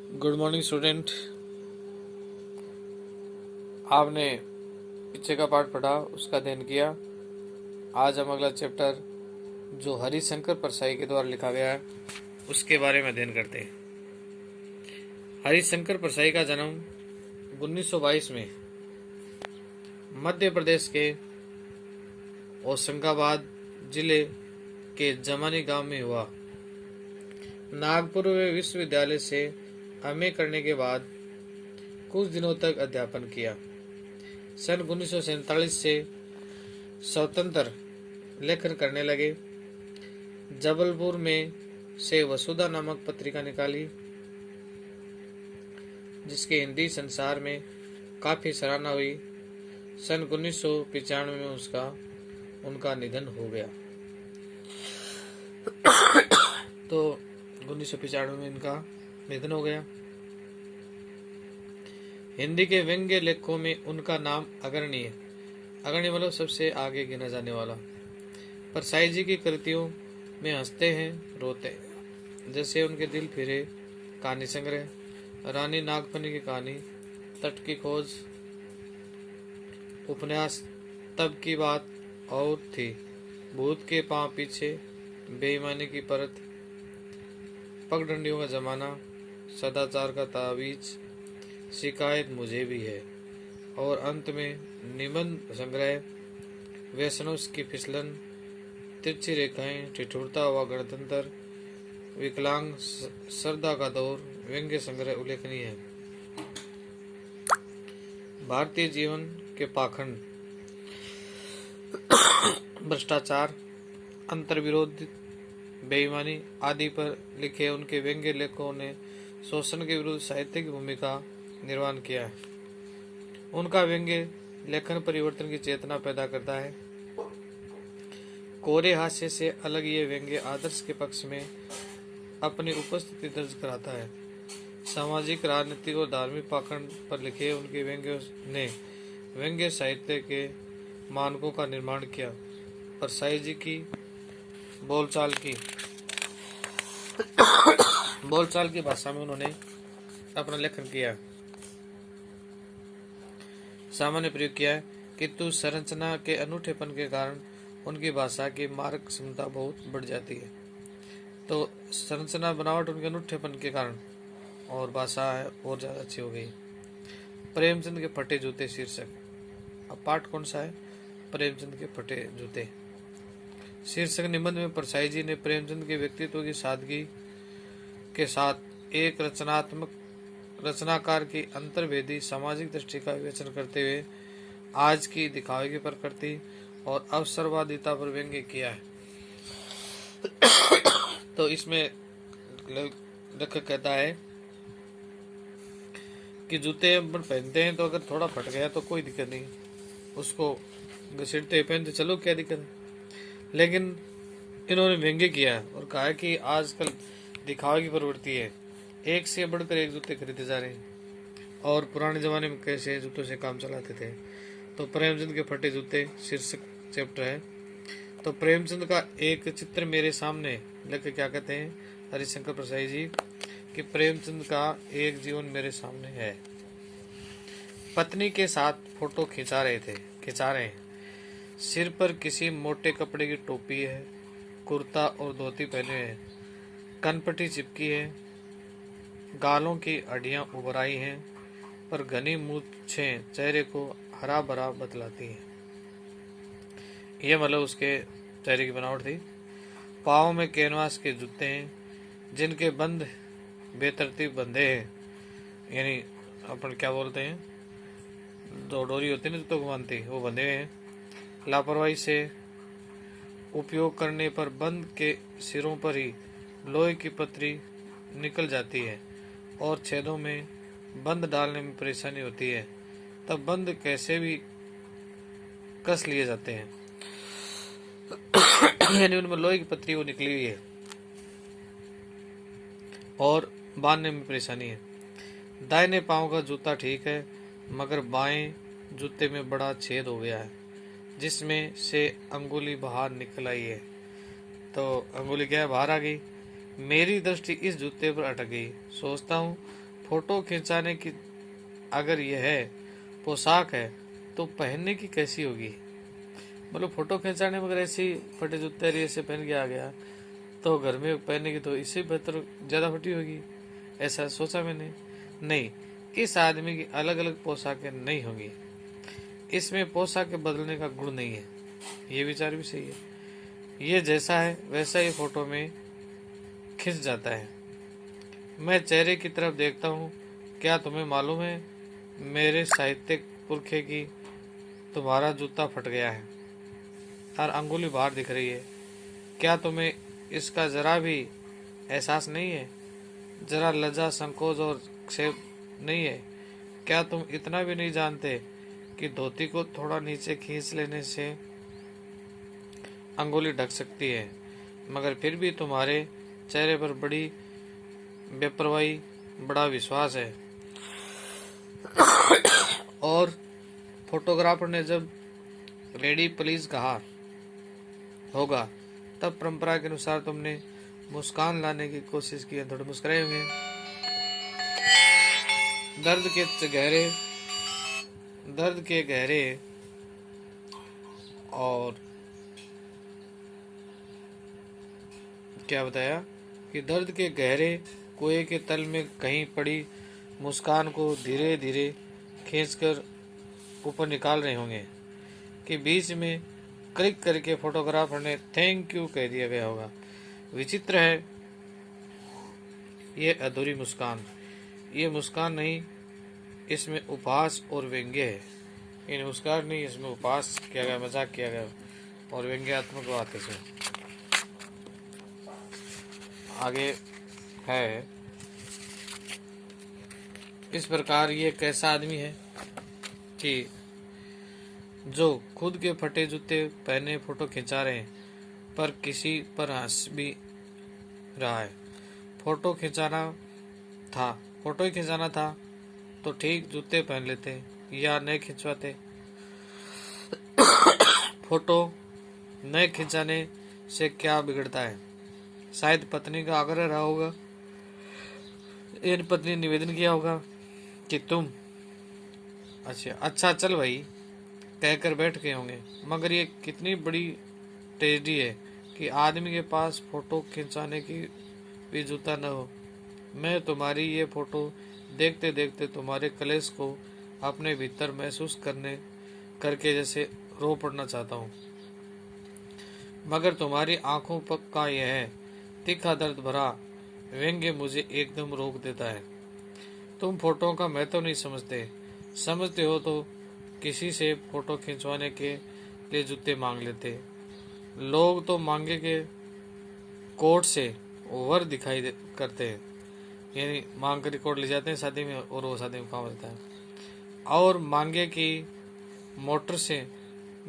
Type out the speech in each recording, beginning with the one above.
Good morning student. आपने पीछे का पाठ पढ़ा, उसका अध्ययन किया। आज हम अगला चैप्टर जो हरिशंकर परसाई के द्वारा लिखा गया है उसके बारे में अध्ययन करते हैं। हरिशंकर परसाई का जन्म 1922 में मध्य प्रदेश के होशंगाबाद जिले के जमानी गांव में हुआ। नागपुर विश्वविद्यालय से एमए करने के बाद कुछ दिनों तक अध्यापन किया। सन 1947 से स्वतंत्र लेखन करने लगे। जबलपुर में से वसुधा नामक पत्रिका निकाली, जिसके हिंदी संसार में काफी सराहना हुई। सन 1995 में उनका निधन हो गया। तो 1995 में इनका निधन हो गया। हिंदी के व्यंग्य लेखकों में उनका नाम अग्रणीय मतलब सबसे आगे गिना जाने वाला। परसाई जी की कृतियों में हंसते हैं, रोते हैं, जैसे उनके दिल फिरे कहानी संग्रह, रानी नागफनी की कहानी, तट की खोज, उपन्यास तब की बात और थी, भूत के पांव पीछे, बेईमानी की परत, पगडंडियों का जमाना, सदाचार का तावीज, शिकायत मुझे भी है, और अंत में निबंध संग्रह, वैष्णव की फिसलन, तिरछी रेखाएं, ठिठुरता व गणतंत्र, विकलांग, श्रद्धा का दौर, व्यंग्य संग्रह उल्लेखनीय है। भारतीय जीवन के पाखंड, भ्रष्टाचार, अंतर्विरोध, बेईमानी आदि पर लिखे उनके व्यंग्य लेखों ने शोषण के विरुद्ध साहित्य की भूमिका निर्वाह किया है। उनका व्यंग्य लेखन परिवर्तन की चेतना पैदा करता है। कोरे हास्य से अलग ये व्यंग्य आदर्श के पक्ष में अपनी उपस्थिति दर्ज कराता है। सामाजिक, राजनीतिक और धार्मिक पाखंड पर लिखे उनके व्यंग्यों ने व्यंग्य साहित्य के मानकों का निर्माण किया। परसाई जी की बोलचाल की भाषा में उन्होंने अपना लेखन किया, सामान्य प्रयोग किया है, किंतु संरचना के अनूठेपन के कारण उनकी भाषा की मार्ग क्षमता बहुत बढ़ जाती है। तो संरचना बनावट उनके अनूठेपन के कारण और भाषा और ज्यादा अच्छी हो गई। प्रेमचंद के फटे जूते शीर्षक। अब पाठ कौन सा है? प्रेमचंद के फटे जूते शीर्षक निबंध में परसाई जी ने प्रेमचंद के व्यक्तित्व की सादगी के साथ एक रचनाकार की अंतर्वेदी सामाजिक दृष्टि का विवेचन करते हुए आज की दिखावे की प्रकृति और अवसरवादिता पर व्यंग्य किया है। तो इसमें लेखक कहता है कि जूते अपन पहनते हैं तो अगर थोड़ा फट गया तो कोई दिक्कत नहीं, उसको घसीटते पहनते चलो, क्या दिक्कत है। लेकिन इन्होंने व्यंग्य किया है और कहा कि आजकल दिखावे की प्रवृत्ति है, एक से बढ़कर एक जूते खरीदे जा रहे हैं, और पुराने जमाने में कैसे जूतों से काम चलाते थे। तो प्रेमचंद के फटे जूते शीर्षक चैप्टर है। तो प्रेमचंद का एक चित्र मेरे सामने, लेकर क्या कहते हैं हरिशंकर परसाई जी कि प्रेमचंद का एक जीवन मेरे सामने है। पत्नी के साथ फोटो खिंचा रहे हैं। सिर पर किसी मोटे कपड़े की टोपी है, कुर्ता और धोती पहने हैं, कनपटी चिपकी है, गालों की हड्डियां उभर आई हैं, पर घनी मूछें चेहरे को हरा भरा बतलाती हैं। यह मतलब उसके चेहरे की बनावट थी। पाँव में कैनवास के जूते हैं, जिनके बंद बेतरतीब बंधे हैं, यानी अपन क्या बोलते हैं, दो डोरी होती है ना जूतों को बांधती, वो बंधे हुए हैं। लापरवाही से उपयोग करने पर बंद के सिरों पर ही लोहे की पतरी निकल जाती है और छेदों में बंद डालने में परेशानी होती है, तब बंद कैसे भी कस लिए जाते हैं। यानी उनमें लोहे की पतरी वो निकली हुई है और बांधने में परेशानी है। दाहिने पांव का जूता ठीक है, मगर बाएं जूते में बड़ा छेद हो गया है, जिसमें से अंगुली बाहर निकल आई है। तो अंगुली क्या है, बाहर आ गई। मेरी दृष्टि इस जूते पर अटक गई। सोचता हूँ फोटो खिंचाने की अगर यह है पोशाक है तो पहनने की कैसी होगी। मतलब फोटो खिंचाने में अगर ऐसी फटे जूते ऐसे पहन के आ गया तो घर में पहनने की तो इससे बेहतर ज्यादा फटी होगी। ऐसा सोचा मैंने। नहीं, इस आदमी की अलग अलग पोशाकें नहीं होंगी, इसमें पोशाकें बदलने का गुण नहीं है। ये विचार भी सही है। ये जैसा है वैसा ही फोटो में खिंच जाता है। मैं चेहरे की तरफ देखता हूँ। क्या तुम्हें मालूम है मेरे साहित्यिक पुरखे की तुम्हारा जूता फट गया है और अंगुली बाहर दिख रही है। क्या तुम्हें इसका जरा भी एहसास नहीं है? जरा लज्जा संकोच और क्षेप नहीं है? क्या तुम इतना भी नहीं जानते कि धोती को थोड़ा नीचे खींच लेने से अंगुली ढक सकती है, मगर फिर भी तुम्हारे चेहरे पर बड़ी बेपरवाही, बड़ा विश्वास है। और फोटोग्राफर ने जब रेडी प्लीज कहा होगा तब परंपरा के अनुसार तुमने मुस्कान लाने की कोशिश की, थोड़े मुस्कुराए होंगे। दर्द के गहरे और क्या बताया कि दर्द के गहरे कुएं के तल में कहीं पड़ी मुस्कान को धीरे धीरे खींचकर ऊपर निकाल रहे होंगे कि बीच में क्लिक करके फोटोग्राफर ने थैंक यू कह दिया गया होगा। विचित्र है ये अधूरी मुस्कान। ये मुस्कान नहीं, इसमें उपहास और व्यंग्य है। ये मुस्कान नहीं, इसमें उपहास किया गया, मजाक किया गया और व्यंग्यात्मक बात है इसमें। आगे है, इस प्रकार ये कैसा आदमी है कि जो खुद के फटे जूते पहने फोटो खिंचा रहे हैं पर किसी पर हंस भी रहा है। फोटो ही खिंचाना था तो ठीक जूते पहन लेते या नहीं खिंचवाते। फोटो नए खिंचाने से क्या बिगड़ता है? शायद पत्नी का आग्रह रहा होगा, इन पत्नी ने निवेदन किया होगा कि तुम अच्छा चल भाई कहकर बैठ गए होंगे। मगर ये कितनी बड़ी ट्रेजेडी है कि आदमी के पास फोटो खिंचाने की भी जूता न हो। मैं तुम्हारी ये फोटो देखते देखते तुम्हारे कलेश को अपने भीतर महसूस करके जैसे रो पड़ना चाहता हूँ, मगर तुम्हारी आंखों का यह तीखा दर्द भरा व्यंग्य मुझे एकदम रोक देता है। तुम फोटो का महत्व नहीं समझते हो तो किसी से फोटो खिंचवाने के लिए जूते मांग लेते। लोग तो मांगे के कोट से वर करते हैं, यानी मांग कर कोट ले जाते हैं शादी में और वो शादी में काम होता है। और मांगे की मोटर से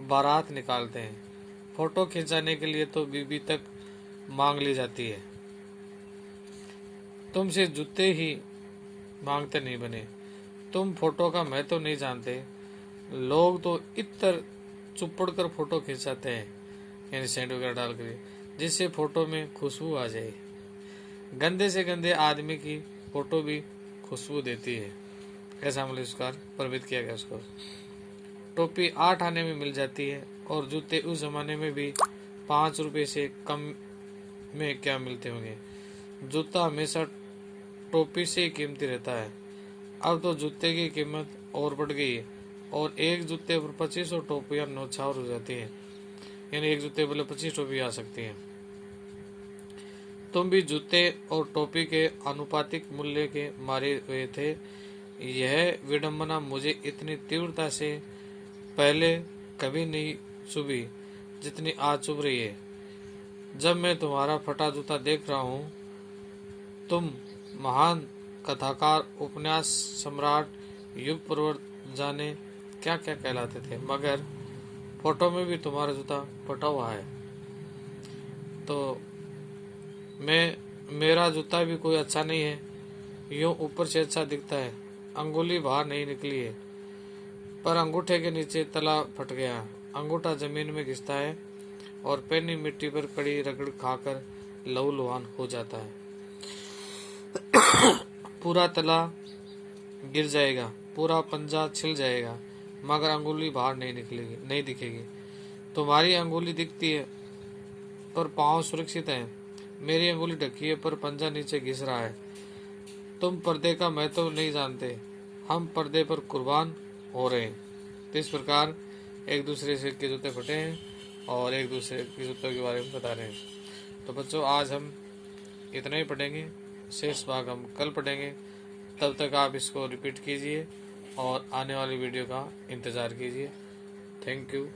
बारात निकालते हैं। फोटो खिंचाने के लिए तो बीबी तक मांग ली जाती है। तुमसे जूते ही मांगते नहीं बने। तुम फोटो का महत्व तो नहीं जानते। लोग तो इतर चुपड़ कर फोटो खिंचाते हैं, यानी सेंट वगैरह डाल कर, जिससे फोटो में खुशबू आ जाए। गंदे से गंदे आदमी की फोटो भी खुशबू देती है। ऐसा मलिस्कार प्रभावित किया गया उसको। टोपी 8 आने में मिल जाती है और जूते उस जमाने में भी 5 रुपए से कम में क्या मिलते होंगे। जूता हमेशा टोपी से ही कीमती रहता है। अब तो जूते की कीमत और बढ़ गई है और एक जूते पर 2500 टोपियां न्यौछावर हो जाती हैं, यानी एक जूते बोले 25 टोपी आ सकती हैं। तुम भी जूते और टोपी के अनुपातिक मूल्य के मारे हुए थे। यह विडंबना मुझे इतनी तीव्रता से पहले कभी नहीं चुभी जितनी आज चुभ रही है। जब मैं तुम्हारा फटा जूता देख रहा हूँ। तुम महान कथाकार, उपन्यास सम्राट, युग प्रवर्तक जाने क्या क्या कहलाते थे, मगर फोटो में भी तुम्हारा जूता फटा हुआ है। तो मेरा जूता भी कोई अच्छा नहीं है। यूं ऊपर से अच्छा दिखता है, अंगुली बाहर नहीं निकली है, पर अंगूठे के नीचे तला फट गया। अंगूठा जमीन में घिसता है और पैनी मिट्टी पर कड़ी रगड़ खाकर लहूलुहान हो जाता है। पूरा तला गिर जाएगा, पूरा पंजा छिल जाएगा, मगर अंगुली बाहर नहीं दिखेगी। तुम्हारी अंगुली दिखती है पर पांव सुरक्षित है, मेरी अंगुली ढकी है पर पंजा नीचे घिस रहा है। तुम पर्दे का महत्व नहीं जानते, हम पर्दे पर कुर्बान हो रहे हैं। तो इस प्रकार एक दूसरे से के जूते फटे हैं और एक दूसरे के जूतों के बारे में बता रहे हैं। तो बच्चों, आज हम इतना ही पढ़ेंगे, शेष भाग हम कल पढ़ेंगे। तब तक आप इसको रिपीट कीजिए और आने वाली वीडियो का इंतज़ार कीजिए। Thank you.